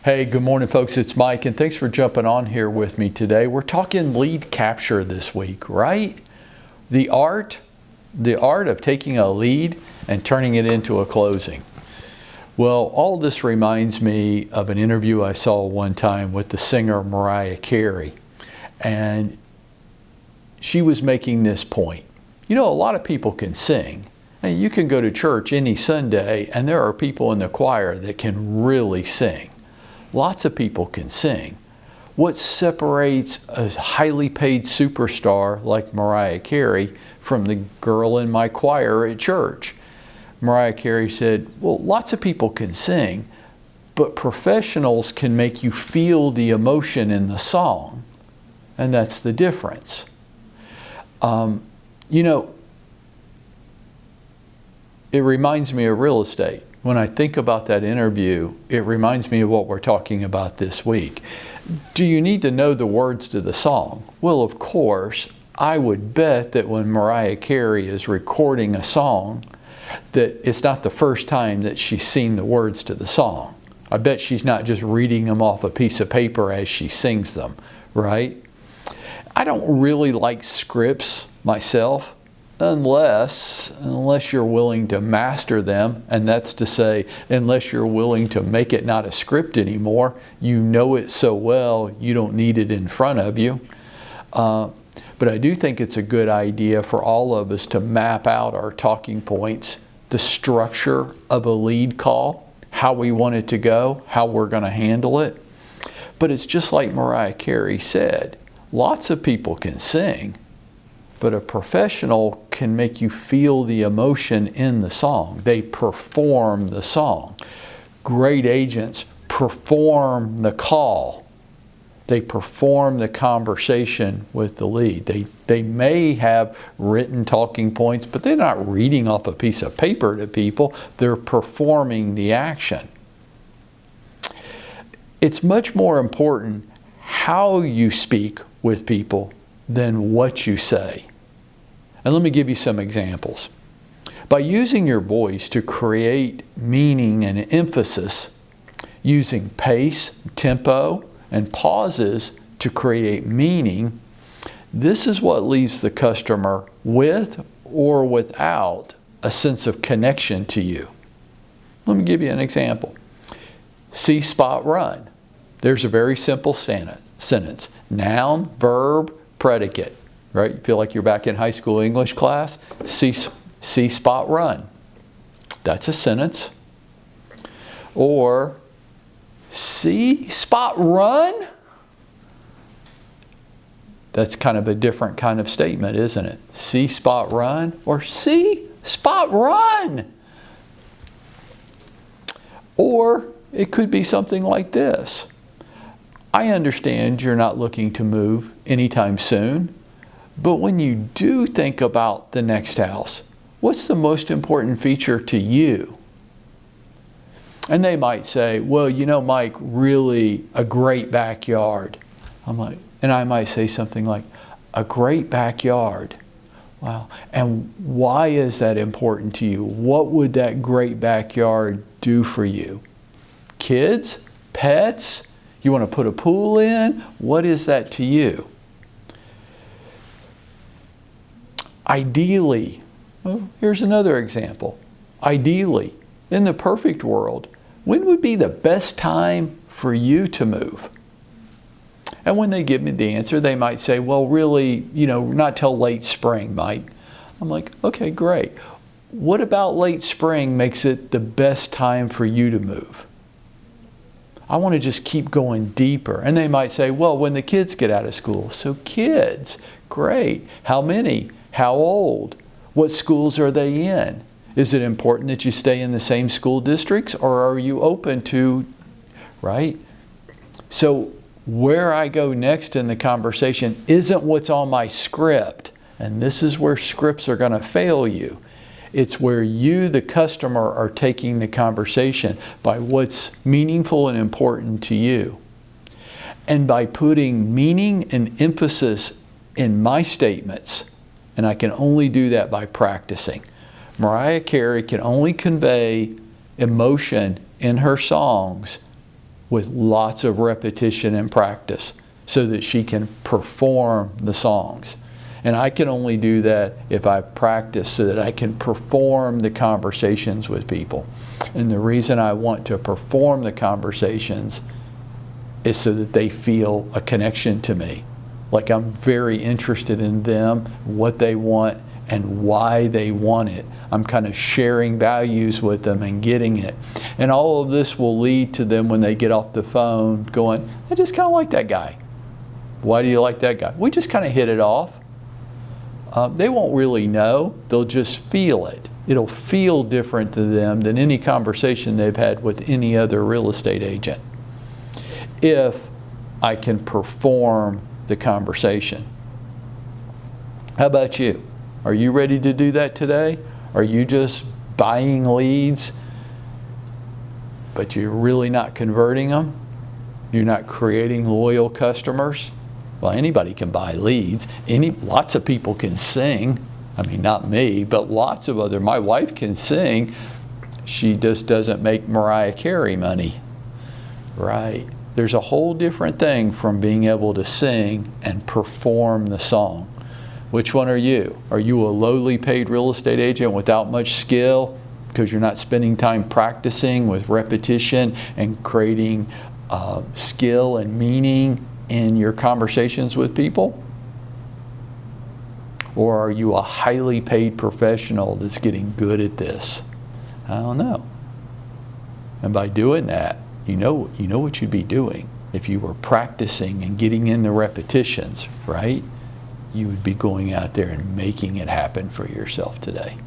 Hey, good morning, folks. It's Mike, and thanks for jumping on here with me today. We're talking lead capture this week, right? The art of taking a lead and turning it into a closing. Well, all this reminds me of an interview I saw one time with the singer Mariah Carey, and she was making this point. You know, a lot of people can sing, and you can go to church any Sunday, and there are people in the choir that can really sing. Lots of people can sing. What separates a highly paid superstar like Mariah Carey from the girl in my choir at church? Mariah Carey said, well, lots of people can sing, but professionals can make you feel the emotion in the song, and that's the difference. You know, it reminds me of real estate. When I think about that interview, it reminds me of what we're talking about this week. Do you need to know the words to the song? Well, of course. I would bet that when Mariah Carey is recording a song, that it's not the first time that she's seen the words to the song. I bet she's not just reading them off a piece of paper as she sings them, right? I don't really like scripts myself, unless you're willing to master them, and that's to say, unless you're willing to make it not a script anymore. You know it so well, you don't need it in front of you. But I do think it's a good idea for all of us to map out our talking points, the structure of a lead call, how we want it to go, how we're going to handle it. But it's just like Mariah Carey said, lots of people can sing, but a professional can make you feel the emotion in the song. They perform the song. Great agents perform the call. They perform the conversation with the lead. They may have written talking points, but they're not reading off a piece of paper to people. They're performing the action. It's much more important how you speak with people than what you say. And let me give you some examples. By using your voice to create meaning and emphasis, using pace, tempo, and pauses to create meaning, this is what leaves the customer with or without a sense of connection to you. Let me give you an example. See, spot, run. There's a very simple sentence. Noun, verb, predicate. Right? You feel like you're back in high school English class? See, spot, run. That's a sentence. Or, see, spot, run? That's kind of a different kind of statement, isn't it? See, spot, run, or see, spot, run. Or it could be something like this. I understand you're not looking to move anytime soon, but when you do think about the next house, what's the most important feature to you? And they might say, well, you know, Mike, really a great backyard. And I might say something like, a great backyard. Wow. And why is that important to you? What would that great backyard do for you? Kids? Pets? You want to put a pool in? What is that to you? Ideally, well, here's another example. Ideally, in the perfect world, when would be the best time for you to move? And when they give me the answer, they might say, well, really, you know, not till late spring, Mike. I'm like, okay, great. What about late spring makes it the best time for you to move? I want to just keep going deeper. And they might say, well, when the kids get out of school. So kids, great. How many? How old? What schools are they in? Is it important that you stay in the same school districts, or are you open to, right? So where I go next in the conversation isn't what's on my script. And this is where scripts are going to fail you. It's where you, the customer, are taking the conversation by what's meaningful and important to you. And by putting meaning and emphasis in my statements, and I can only do that by practicing. Mariah Carey can only convey emotion in her songs with lots of repetition and practice so that she can perform the songs. And I can only do that if I've practiced so that I can perform the conversations with people. And the reason I want to perform the conversations is so that they feel a connection to me. Like I'm very interested in them, what they want, and why they want it. I'm kind of sharing values with them and getting it. And all of this will lead to them when they get off the phone going, I just kind of like that guy. Why do you like that guy? We just kind of hit it off. They won't really know. They'll just feel it. It'll feel different to them than any conversation they've had with any other real estate agent, if I can perform the conversation. How about you? Are you ready to do that today? Are you just buying leads, but you're really not converting them? You're not creating loyal customers? Well, anybody can buy leads. Lots of people can sing. I mean, not me, but lots of other. My wife can sing. She just doesn't make Mariah Carey money, right? There's a whole different thing from being able to sing and perform the song. Which one are you? Are you a lowly paid real estate agent without much skill because you're not spending time practicing with repetition and creating skill and meaning in your conversations with people? Or are you a highly paid professional that's getting good at this? I don't know. And by doing that, you know what you'd be doing. If you were practicing and getting in the repetitions, right? You would be going out there and making it happen for yourself today.